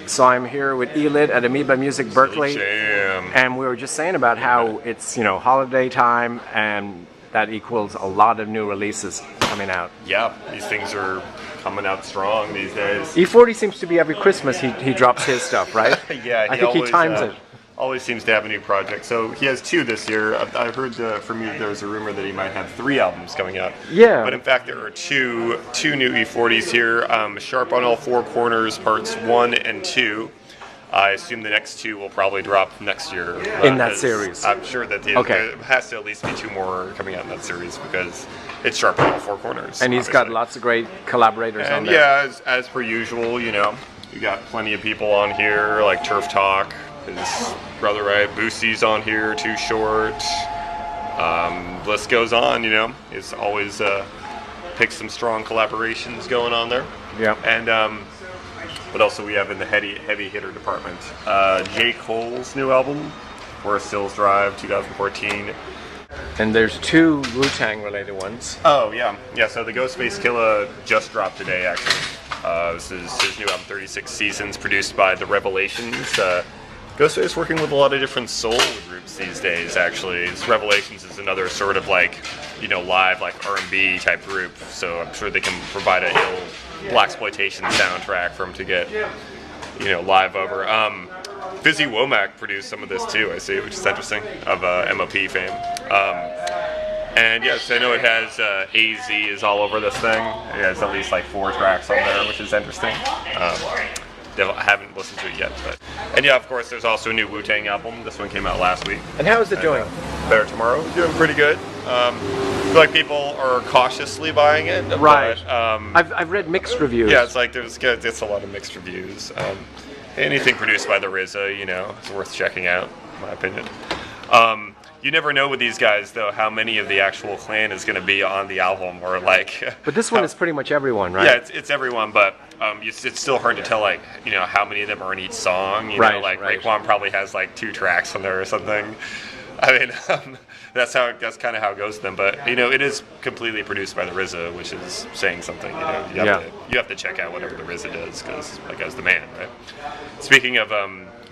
So I'm here with E Lit at Amoeba Berkeley, Jam. and we were just saying about how it's holiday time, and that equals a lot of new releases coming out. Yeah, these things are coming out strong these days. E40 seems to be every Christmas he drops his stuff, right? Yeah, I think he times it. Always seems to have a new project. So he has 2 this year. I heard from you there was a rumor that he might have 3 albums coming out. Yeah. But in fact, there are two new E40s here. Sharp on All 4 Corners, parts 1 and 2. I assume the next 2 will probably drop next year. In that series. I'm sure that there has to at least be 2 more coming out in that series because it's Sharp on All 4 Corners. And he's got lots of great collaborators on there. Yeah, as per usual, you got plenty of people on here like Turf Talk. His brother, right? Boosie's on here, Too Short. List goes on, It's always pick some strong collaborations going on there. Yeah. And what else do we have in the heavy hitter department? J. Cole's new album, Forest Hills Drive, 2014. And there's 2 Wu-Tang related ones. Oh, yeah. Yeah, so the Ghostface Killah just dropped today, actually. This is his new album, 36 Seasons, produced by The Revelations. Ghostface working with a lot of different soul groups these days, actually. Revelations is another sort of live R&B type group, so I'm sure they can provide a blaxploitation soundtrack for him to get, live over. Fizzy Womack produced some of this too, I see, which is interesting, of MOP fame. And yes, I know it has AZ is all over this thing. It has at least 4 tracks on there, which is interesting. I haven't listened to it yet, and yeah, of course, there's also a new Wu-Tang album. This one came out last week. And how is it doing? Better Tomorrow. Doing pretty good. I feel like people are cautiously buying it. Right. But, I've read mixed reviews. Yeah, it's a lot of mixed reviews. Anything produced by the RZA, it's worth checking out, in my opinion. You never know with these guys, though, how many of the actual clan is going to be on the album, or But this one is pretty much everyone, right? Yeah, it's everyone, but it's still hard to tell, how many of them are in each song. Right. Raekwon probably has 2 tracks on there or something. I mean, that's kind of how it goes to them. But it is completely produced by the RZA, which is saying something. You have to check out whatever the RZA does, because that guy's the man, right? Speaking of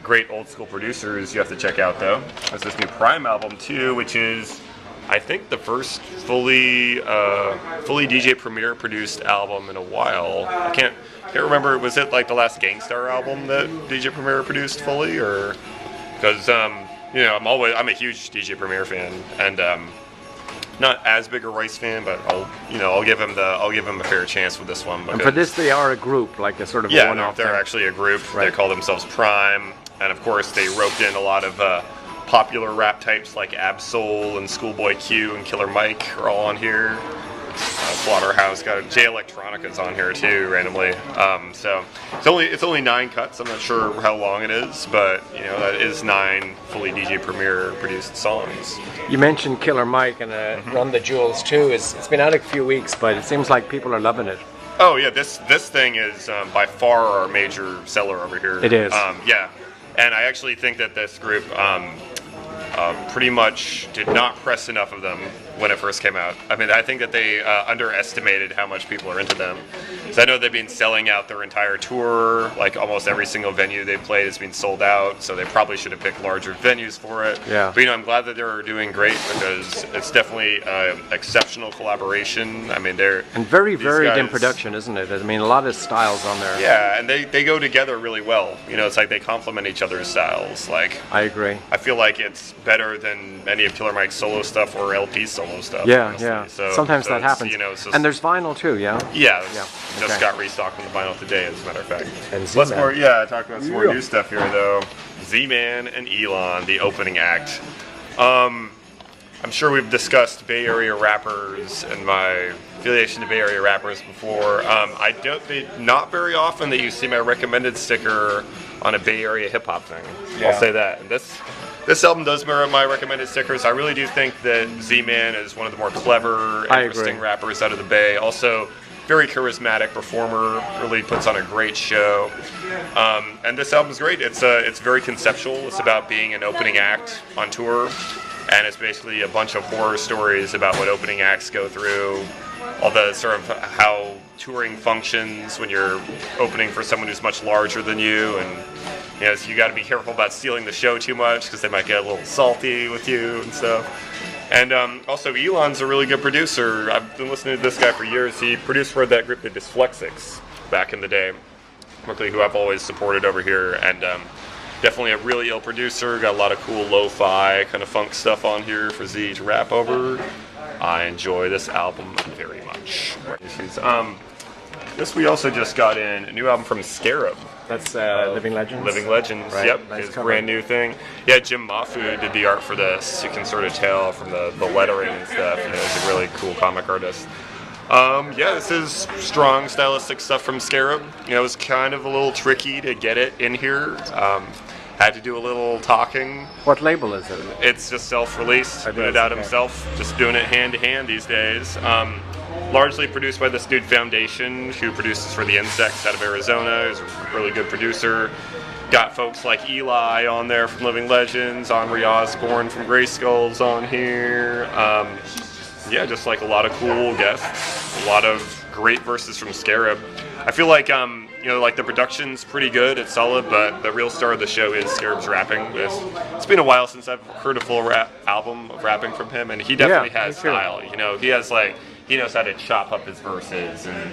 great old school producers, you have to check out though. There's this new Prime album too, which is, I think, the first fully DJ Premier produced album in a while. I can't remember. Was it the last Gangstar album that DJ Premier produced fully, or because I'm a huge DJ Premier fan, and not as big a Rice fan, but I'll give him a fair chance with this one. And for this, they are a group, a sort of one-off. They're actually a group. Right. They call themselves Prime, and of course they roped in a lot of popular rap types like Ab-Soul and Schoolboy Q and Killer Mike are all on here. Slaughterhouse got Jay Electronica's on here too, randomly. So it's only 9 cuts. I'm not sure how long it is, but that is 9 fully DJ Premier produced songs. You mentioned Killer Mike and Run the Jewels too. It's been out a few weeks, but it seems like people are loving it. Oh yeah, this thing is by far our major seller over here. It is. Yeah, and I actually think that this group pretty much did not press enough of them when it first came out. I mean, I think that they underestimated how much people are into them. So I know they've been selling out their entire tour, almost every single venue they've played has been sold out, so they probably should have picked larger venues for it. Yeah. But I'm glad that they're doing great, because it's definitely exceptional collaboration. I mean, and very varied in production, isn't it? I mean, a lot of styles on there. Yeah, and they go together really well. It's they complement each other's styles. I agree. I feel like it's better than any of Killer Mike's solo stuff or LP's solo stuff. Yeah, honestly. yeah. So sometimes that happens. And there's vinyl too, yeah? Yeah, just got restocked on the vinyl today, as a matter of fact. And Z-Man. Talk about some more new stuff here, though. Z-Man and Elon, the opening act. I'm sure we've discussed Bay Area rappers and my affiliation to Bay Area rappers before. Not very often that you see my recommended sticker on a Bay Area hip hop thing. Yeah. I'll say that. And this album does merit my recommended stickers. I really do think that Z-Man is one of the more clever, interesting rappers out of the Bay. Also, very charismatic performer, really puts on a great show. And this album's great. It's very conceptual. It's about being an opening act on tour, and it's basically a bunch of horror stories about what opening acts go through, all the sort of how touring functions when you're opening for someone who's much larger than you, and so you got to be careful about stealing the show too much because they might get a little salty with you and stuff. And also, Elon's a really good producer. I've been listening to this guy for years. He produced for that group, the Dyslexics, back in the day, Berkeley, who I've always supported over here, and definitely a really ill producer. Got a lot of cool lo-fi kind of funk stuff on here for Z to rap over. I enjoy this album very much. This we also just got in a new album from Scarab. That's Living Legends? Living Legends, right. Yep. Nice his cover. brand new thing. Yeah, Jim Mafu did the art for this. You can sort of tell from the lettering and stuff. He's a really cool comic artist. Yeah, this is strong stylistic stuff from Scarab. It was kind of a little tricky to get it in here. Had to do a little talking. What label is it? It's just self-released. It Put is, it out okay. himself. Just doing it hand to hand these days. Largely produced by this dude Foundation, who produces for the Insects out of Arizona. He's a really good producer. Got folks like Eli on there from Living Legends, Henri Osborne from Grey Skulls on here. Yeah, just like a lot of cool guests, a lot of great verses from Scarab. I feel like like the production's pretty good, it's solid, but the real star of the show is Scarab's rapping. It's been a while since I've heard a full rap album of rapping from him, and he definitely has me too. style. He knows how to chop up his verses and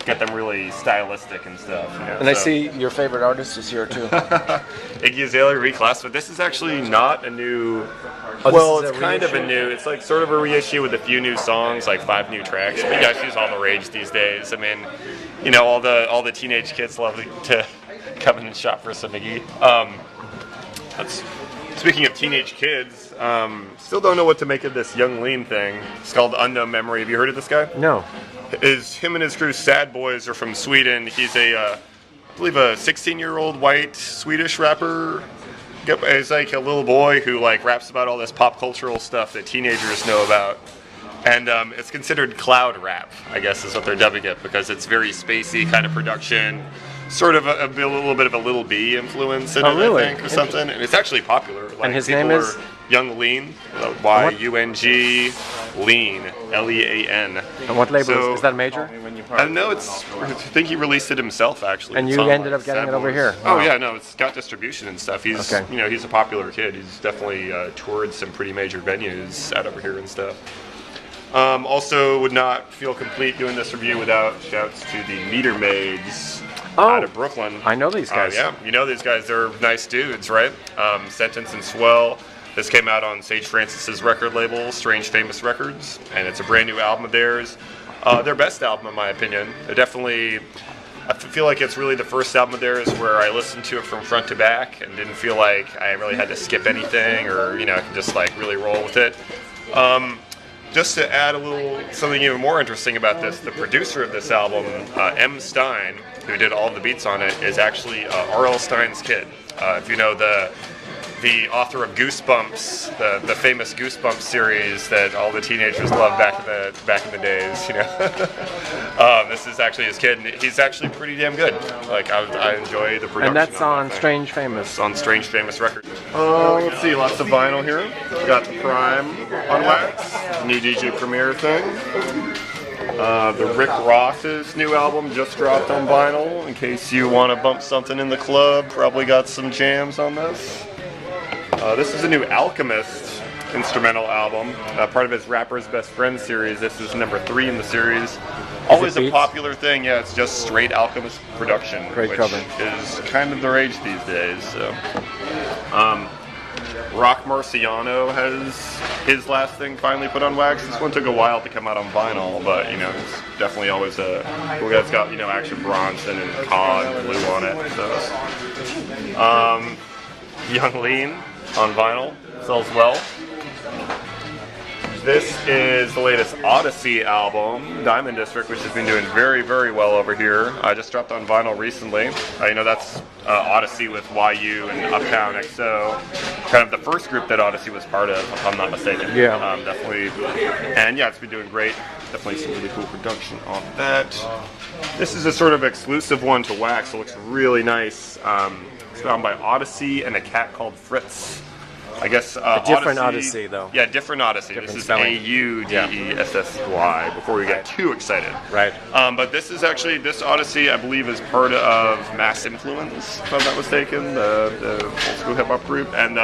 get them really stylistic and stuff. And I see your favorite artist is here too. Iggy Azalea reclass, but this is actually not a new. Oh, Well, this is it's a kind of a reissue? new. It's like sort of a reissue with a few new songs, like 5 new tracks. But yeah, she's all the rage these days. I mean, all the teenage kids love to come in and shop for some Iggy. Speaking of teenage kids, still don't know what to make of this Young Lean thing. It's called Unknown Memory. Have you heard of this guy? No. Him and his crew, Sad Boys, are from Sweden. He's I believe a 16-year-old white Swedish rapper. Yep, he's like a little boy who raps about all this pop cultural stuff that teenagers know about. And it's considered cloud rap, I guess is what they're dubbing it, because it's very spacey kind of production. Sort of a little bit of a Little B influence in it, really? I think, or something. And it's actually popular. And his people name is? are Young Lean, Y-U-N-G, Lean, L-E-A-N. And what label So- is that? Major? I don't know. I think he released it himself, actually. And It's you on, ended up getting Sad it over Boys. here? Oh Wow. yeah, no, it's got distribution and stuff. He's Okay. he's a popular kid. He's definitely toured some pretty major venues out over here and stuff. Also, would not feel complete doing this review without shouts to the Meter Maids out of Brooklyn. I know these guys. Yeah, you know these guys. They're nice dudes, right? Sentence and Swell. This came out on Sage Francis's record label, Strange Famous Records, and it's a brand new album of theirs. Their best album, in my opinion. They're definitely. I feel like it's really the first album of theirs where I listened to it from front to back and didn't feel like I really had to skip anything, or I can just really roll with it. Just to add something even more interesting about this, the producer of this album, M. Stein, who did all the beats on it, is actually R.L. Stein's kid. If you know the author of Goosebumps, the famous Goosebumps series that all the teenagers loved back in the days, this is actually his kid, and he's actually pretty damn good. I enjoy the production. And that's on that thing. Strange Famous. It's on Strange Famous Records. Let's see, lots of vinyl here. Got the Prime on wax, new DJ Premier thing. The Rick Ross's new album just dropped on vinyl. In case you want to bump something in the club, probably got some jams on this. This is a new Alchemist instrumental album, part of his Rapper's Best Friend series. This is number 3 in the series. Always a beats? popular thing, yeah, it's just straight Alchemist production, Great which cover. is kind of the rage these days. So, Rock Marciano has his last thing finally put on wax. This one took a while to come out on vinyl, but it's definitely always a cool guy. It's got Action Bronson and Cod and Blue on it. So, Young Lean on vinyl sells well. This is the latest Odyssey album, Diamond District, which has been doing very, very well over here. I just dropped on vinyl recently. That's Odyssey with YU and Uptown XO. Kind of the first group that Odyssey was part of, if I'm not mistaken. Yeah. Definitely. And yeah, it's been doing great. Definitely some really cool production on that. This is a sort of exclusive one to wax. It looks really nice. It's found by Odyssey and a cat called Fritz. I guess a different Odyssey, though. Yeah, different Odyssey. Different this is spelling. Audessy. Before we get too excited, Right. But this is actually this Odyssey, I believe, is part of Mass Influence, if I'm not mistaken, the old school hip hop group. And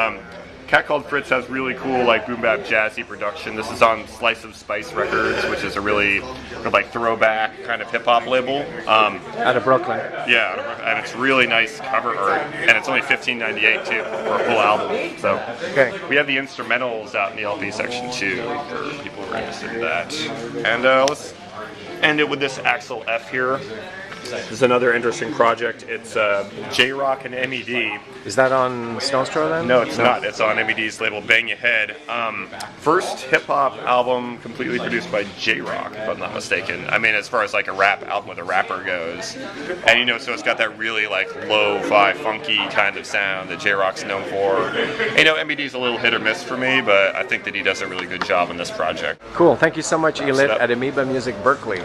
Cat Called Fritz has really cool like boom bap jazzy production. This is on Slice of Spice Records, which is a really kind of like throwback kind of hip hop label. Out of Brooklyn. Yeah, and it's really nice cover art, and it's only $15.98 too for a full album. So we have the instrumentals out in the LP section too for people who are interested in that. And let's end it with this Axel F here. This is another interesting project. It's J-Rock and MED. Is that on Stone's Throw then? No, it's not. It's on MED's label Bang Your Head. First hip-hop album completely produced by J-Rock, if I'm not mistaken. I mean, as far as like a rap album with a rapper goes. And you know, so it's got that really like lo-fi, funky kind of sound that J-Rock's known for. And, you know, MED's a little hit or miss for me, but I think that he does a really good job in this project. Cool. Thank you so much, E Lit at Amoeba Music Berkeley.